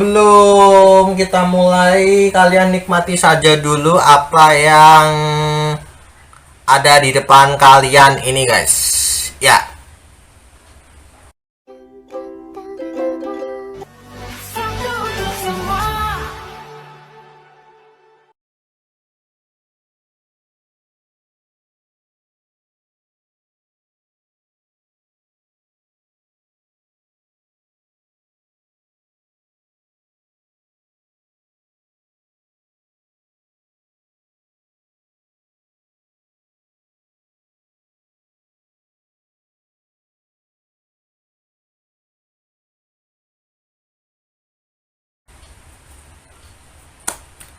sebelum kita mulai, kalian nikmati saja dulu apa yang ada di depan kalian ini, guys. Ya.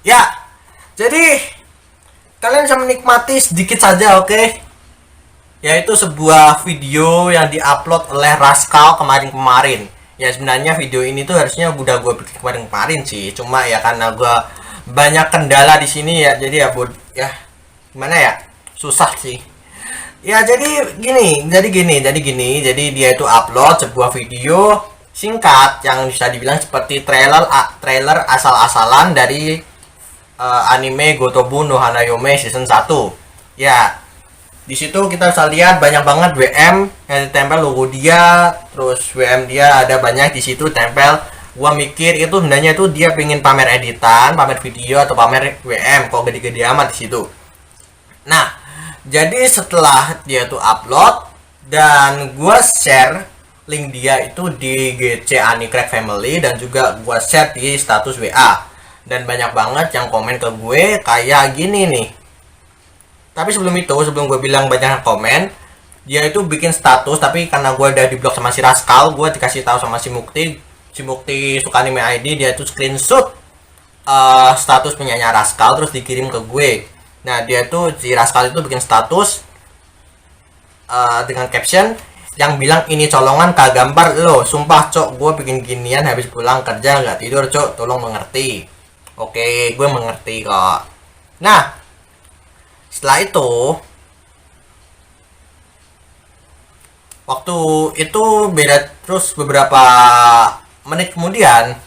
Ya. Jadi kalian bisa menikmati sedikit saja, oke? Yaitu sebuah video yang diupload oleh Rascal kemarin-kemarin. Ya sebenarnya video ini tuh harusnya udah gue bikin kemarin-kemarin sih, cuma ya karena gue banyak kendala di sini ya, jadi ya gimana ya, susah sih. Ya jadi dia itu upload sebuah video singkat yang bisa dibilang seperti trailer asal-asalan dari anime Gotobu no Hanayome season 1. Ya, di situ kita bisa lihat banyak banget WM yang ditempel logo dia, terus WM dia ada banyak di situ tempel. Gua mikir itu sebenarnya itu dia pengen pamer editan, pamer video atau pamer WM, kok gede-gede amat di situ. Nah, jadi setelah dia tuh upload dan gua share link dia itu di GC Anicrack Family dan juga gua share di status WA. Dan banyak banget yang komen ke gue kayak gini nih. Tapi sebelum gue bilang banyak komen, dia itu bikin status, tapi karena gue udah diblok sama si Rascal, gue dikasih tahu sama si Mukti suka anime ID, dia itu screenshot status penyanyi Rascal terus dikirim ke gue. Nah, dia tuh si Rascal itu bikin status dengan caption yang bilang ini colongan kagambar lo, sumpah cok, gue bikin ginian habis pulang kerja nggak tidur cok, tolong mengerti. Oke, gue mengerti kok. Nah, setelah itu, waktu itu beda terus beberapa menit kemudian,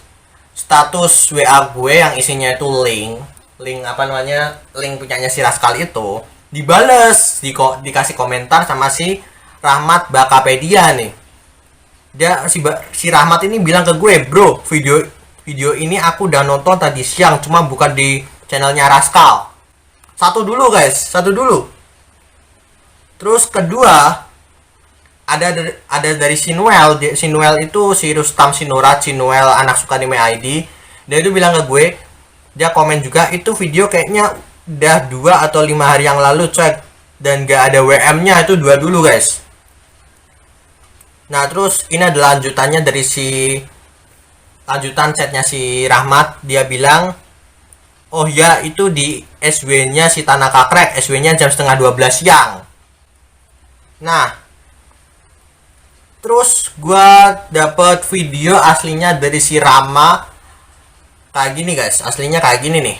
status WA gue yang isinya itu link punyanya si Rascal itu dibales, dikasih komentar sama si Rahmat Bakapedia nih. Si Rahmat ini bilang ke gue, bro, video ini aku udah nonton tadi siang, cuma bukan di channelnya Rascal. Satu dulu guys. Terus kedua, ada dari Sinuel. Sinuel itu si Rustam Sinuel anak suka anime ID. Dia itu bilang ke gue, dia komen juga itu video kayaknya udah 2 atau 5 hari yang lalu cek, dan gak ada WM-nya, itu 2 dulu guys. Nah terus ini adalah lanjutannya dari lanjutan chatnya si Rahmat. Dia bilang, oh ya itu di SW nya si Tanaka Crack, SW nya jam setengah 12 siang. Nah terus gua dapet video aslinya dari si Rama kayak gini guys, aslinya kayak gini nih.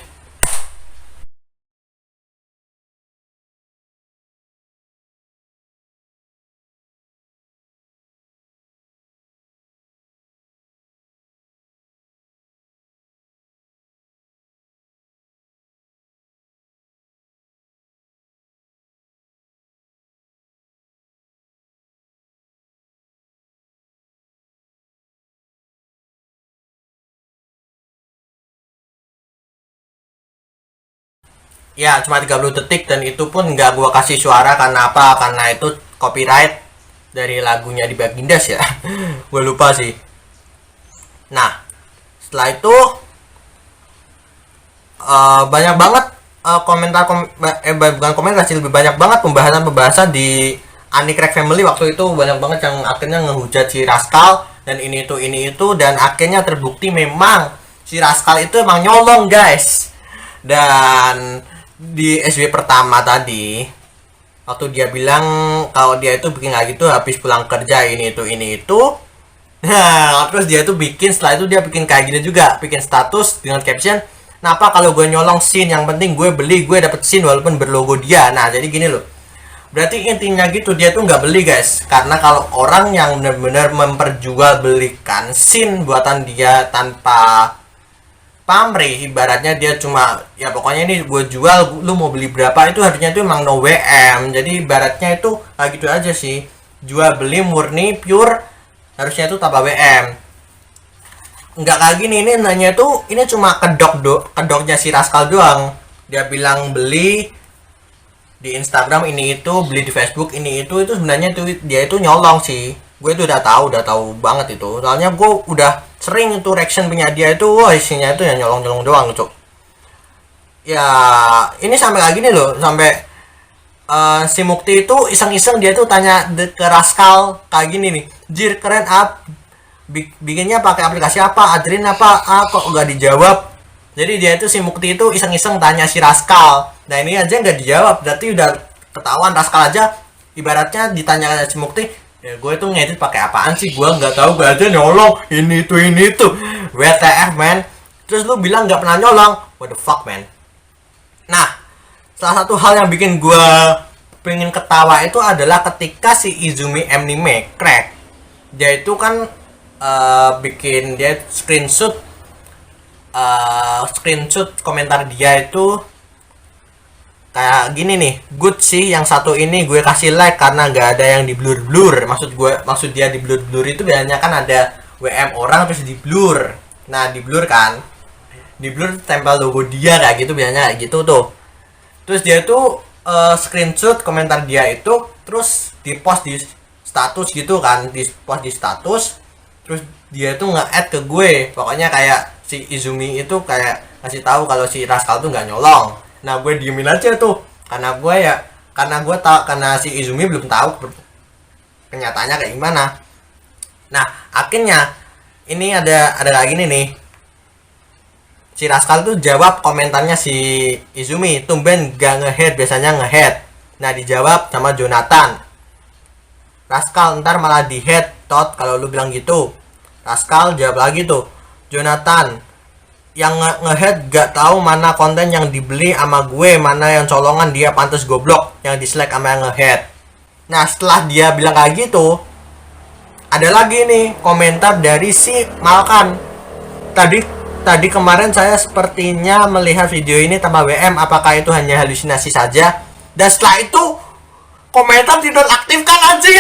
Ya cuma 30 detik dan itu pun nggak gua kasih suara karena apa? Karena itu copyright dari lagunya di Bagindas ya. Gue lupa sih. Nah setelah itu banyak banget bukan komentar sih, lebih banyak banget pembahasan di Anicrack Family waktu itu. Banyak banget yang akhirnya ngehujat si Rascal dan ini itu dan akhirnya terbukti memang si Rascal itu emang nyolong guys. Dan di SW pertama tadi waktu dia bilang kalau dia itu bikin kayak gitu habis pulang kerja ini itu. Nah terus dia tuh bikin, setelah itu dia bikin kayak gini juga, bikin status dengan caption, kenapa kalau gue nyolong scene, yang penting gue beli, gue dapet scene walaupun berlogo dia. Nah jadi gini loh, Berarti intinya gitu, dia tuh nggak beli guys. Karena kalau orang yang benar-benar memperjualbelikan scene buatan dia tanpa pamrih, ibaratnya dia cuma ya pokoknya ini gue jual, lu mau beli berapa, itu harusnya itu emang no WM. Jadi ibaratnya itu kayak gitu aja sih, jual beli murni pure, harusnya itu tanpa WM. Nggak kayak gini, ini nanya tuh ini cuma kedoknya si Rascal doang. Dia bilang beli di Instagram ini itu, beli di Facebook ini itu sebenarnya tuh dia itu nyolong sih. Gue itu udah tahu banget itu, soalnya gue udah sering itu reaction punya dia itu, wah isinya itu ya nyolong doang cuk. Ya ini sampai kayak gini loh, sampai si Mukti itu iseng-iseng dia tuh tanya ke Rascal kayak gini nih, jir keren bikinnya pakai aplikasi apa, Adrin apa, kok nggak dijawab. Jadi dia itu si Mukti itu iseng-iseng tanya si Rascal, nah ini aja nggak dijawab, berarti udah ketahuan Rascal aja ibaratnya ditanya si Mukti, ya gue tuh ngedit pakai apaan sih, gue nggak tahu, gue aja nyolong ini itu WTF man. Terus lu bilang nggak pernah nyolong, what the fuck man. Nah, salah satu hal yang bikin gue pengen ketawa itu adalah ketika si Izumi Anime crack, dia itu kan bikin dia screenshot komentar dia itu kayak gini nih, good sih yang satu ini gue kasih like karena nggak ada yang di blur. Maksud dia di blur itu biasanya kan ada WM orang terus di blur. Nah di blur tempel logo dia kayak gitu, biasanya kayak gitu tuh. Terus dia tuh screenshot komentar dia itu terus di post di status gitu kan, di post di status. Terus dia tuh nge-add ke gue, pokoknya kayak si Izumi itu kayak ngasih tahu kalau si Rascal tuh nggak nyolong. Nah gue diemin aja tuh, karena si Izumi belum tahu kenyataannya kayak gimana. Nah akhirnya ini ada kayak gini nih, si Rascal tuh jawab komentarnya si Izumi, tumben gak nge-head, biasanya nge-head. Nah dijawab sama Jonathan, Rascal ntar malah di-head tot kalau lu bilang gitu. Rascal jawab lagi tuh, Jonathan yang nge-head gak tahu mana konten yang dibeli sama gue, mana yang colongan, dia pantas goblok yang dislike sama yang nge-head. Nah setelah dia bilang kayak gitu, ada lagi nih komentar dari si Malkan. Tadi kemarin saya sepertinya melihat video ini tanpa WM, apakah itu hanya halusinasi saja? Dan setelah itu komentar dinonaktifkan anjing.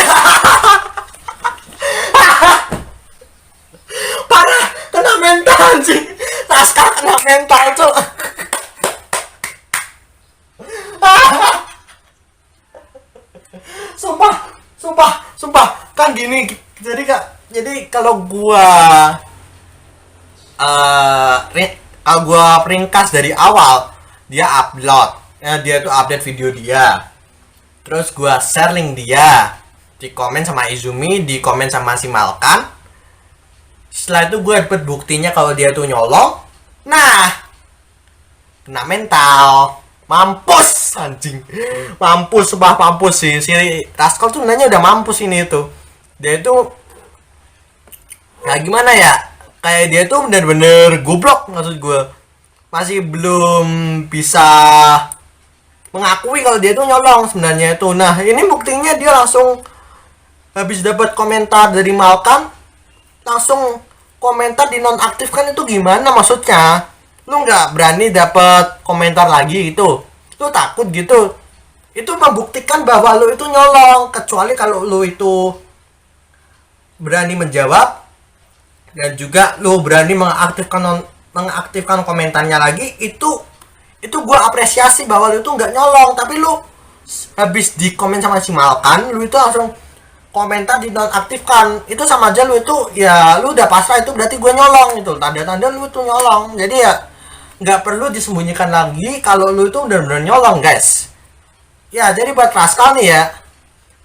Parah, kena mental anjing. Rascal kena mental tuh. Sumpah kan gini. Jadi kalau gua ringkas dari awal, dia tuh update video dia, terus gua share link dia, di komen sama Izumi, di komen sama si Malkan. Setelah itu gue dapet buktinya kalau dia tuh nyolong. Nah kena mental, mampus anjing, mampus sih si Rascal tuh nanya udah mampus ini tuh. Dia itu nah gimana ya, kayak dia tuh bener-bener goblok, maksud gue masih belum bisa mengakui kalau dia tuh nyolong sebenarnya itu. Nah ini buktinya, dia langsung habis dapat komentar dari Malkan langsung komentar dinonaktifkan. Itu gimana maksudnya? Lu nggak berani dapat komentar lagi gitu? Lu takut gitu? Itu membuktikan bahwa lu itu nyolong. Kecuali kalau lu itu berani menjawab dan juga lu berani mengaktifkan komentarnya lagi, itu gua apresiasi bahwa lu itu nggak nyolong. Tapi lu habis di komen sama si Malkan, lu itu langsung komentar dinonaktifkan. Itu sama aja lu itu ya lu udah pasrah, itu berarti gue nyolong, itu tanda-tanda lu itu nyolong. Jadi ya nggak perlu disembunyikan lagi kalau lu itu benar-benar nyolong guys. Ya jadi buat Rascal nih ya,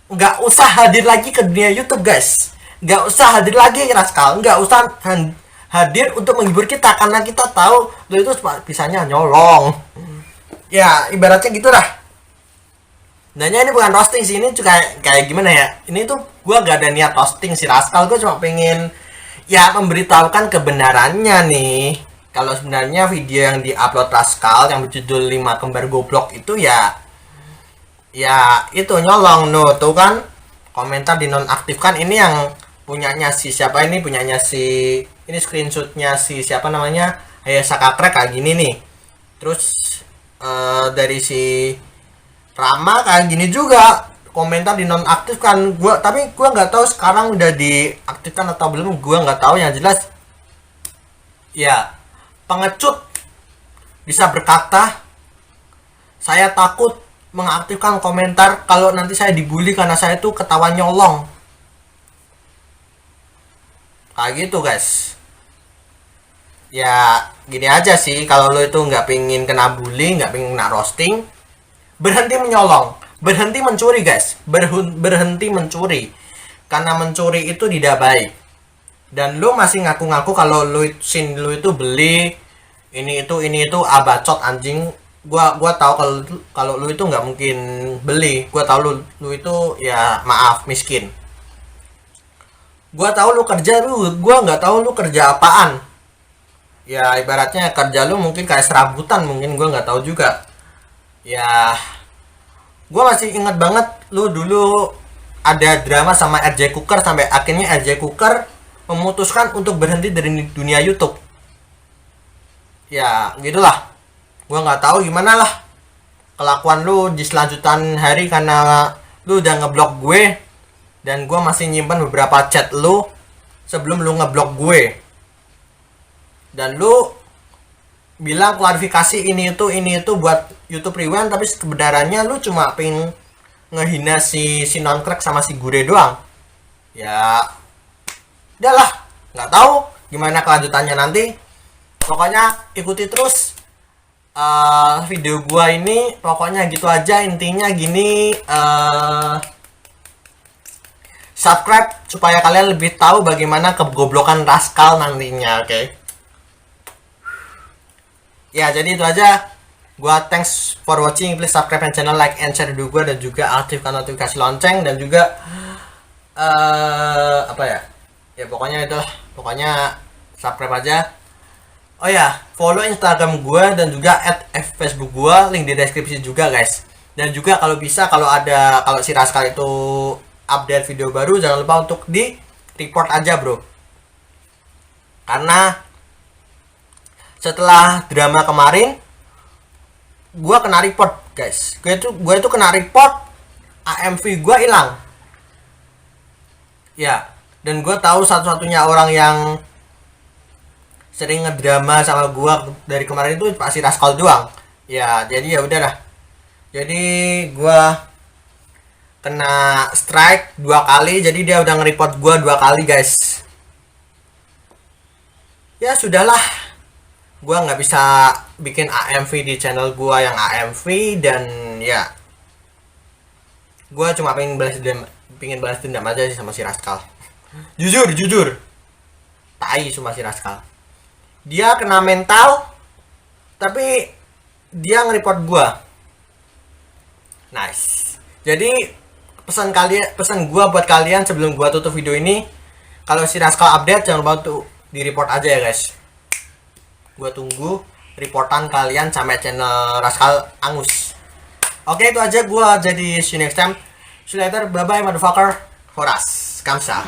nggak usah hadir lagi ke dunia YouTube guys, nggak usah hadir lagi Rascal, nggak usah hadir untuk menghibur kita, karena kita tahu lu itu bisanya nyolong. Ya ibaratnya gitu dah. Nanya ini bukan roasting sih, ini juga kayak gimana ya, ini tuh gue gak ada niat roasting si Rascal, gue cuma pengen ya memberitahukan kebenarannya nih, kalau sebenarnya video yang diupload Rascal yang berjudul 5 kembar goblok itu ya Ya itu nyolong no, tuh kan komentar dinonaktifkan. Ini yang punyanya si siapa, ini punyanya si, ini screenshotnya si siapa namanya, Sakakrek kayak gini nih. Terus dari si Rama kayak gini juga, komentar dinonaktifkan. Tapi gua nggak tahu sekarang udah diaktifkan atau belum, gua nggak tahu. Yang jelas ya, pengecut bisa berkata, saya takut mengaktifkan komentar kalau nanti saya dibully karena saya tuh ketawa nyolong. Kayak gitu guys. Ya gini aja sih, kalau lo itu nggak pingin kena bully, nggak pingin kena roasting, berhenti menyolong, berhenti mencuri guys, berhenti mencuri. Karena mencuri itu tidak baik. Dan lo masih ngaku-ngaku kalau lo itu beli ini itu abacot anjing. Gua tahu kalau lu itu nggak mungkin beli. Gua tahu lu itu ya maaf miskin. Gua nggak tahu lu kerja apaan. Ya ibaratnya kerja lu mungkin kayak serabutan, mungkin gua nggak tahu juga. Ya gua masih ingat banget lu dulu ada drama sama RJ Cooker, sampai akhirnya RJ Cooker memutuskan untuk berhenti dari dunia YouTube. Ya gitulah, gue nggak tahu gimana lah kelakuan lu di selanjutan hari, karena lu udah ngeblok gue dan gue masih nyimpan beberapa chat lu sebelum lu ngeblok gue, dan lu bilang klarifikasi ini itu buat YouTube Rewind, tapi sebenarnya lu cuma pengen ngehina si Nonkrek sama si Gure doang. Ya udahlah, nggak tahu gimana kelanjutannya nanti. Pokoknya ikuti terus video gua ini. Pokoknya gitu aja, intinya gini, subscribe supaya kalian lebih tahu bagaimana kegoblokan Rascal nantinya, oke? Ya jadi itu aja. Gua thanks for watching. Please subscribe channel, like and share video gua, dan juga aktifkan notifikasi lonceng, dan juga apa ya? Ya pokoknya itulah. Pokoknya subscribe aja. Oh ya, follow Instagram gue dan juga @Facebook gue, link di deskripsi juga guys. Dan juga kalau bisa, kalau si Rascal itu update video baru, jangan lupa untuk di report aja bro. Karena setelah drama kemarin, gue kena report guys. Gue itu kena report, AMV gue hilang. Ya, dan gue tahu satu-satunya orang yang sering ngedrama sama gua dari kemarin itu pasti Rascal doang. Ya jadi ya udahlah, jadi gua kena strike 2 kali, jadi dia udah nge-report gua 2 kali guys. Ya sudahlah, gua nggak bisa bikin AMV di channel gua yang AMV, dan ya gua cuma pengen balas dendam aja sih sama si Rascal. jujur tai sama si Rascal. Dia kena mental, tapi dia nge-report gua. Nice. Jadi pesan gua buat kalian sebelum gua tutup video ini, kalau si Rascal update jangan lupa untuk di-report aja ya guys. Gua tunggu reportan kalian sampai channel Rascal angus. Oke, itu aja. Gua jadi see you next time. See you later. Bye bye motherfucker. Horas. Kamsa.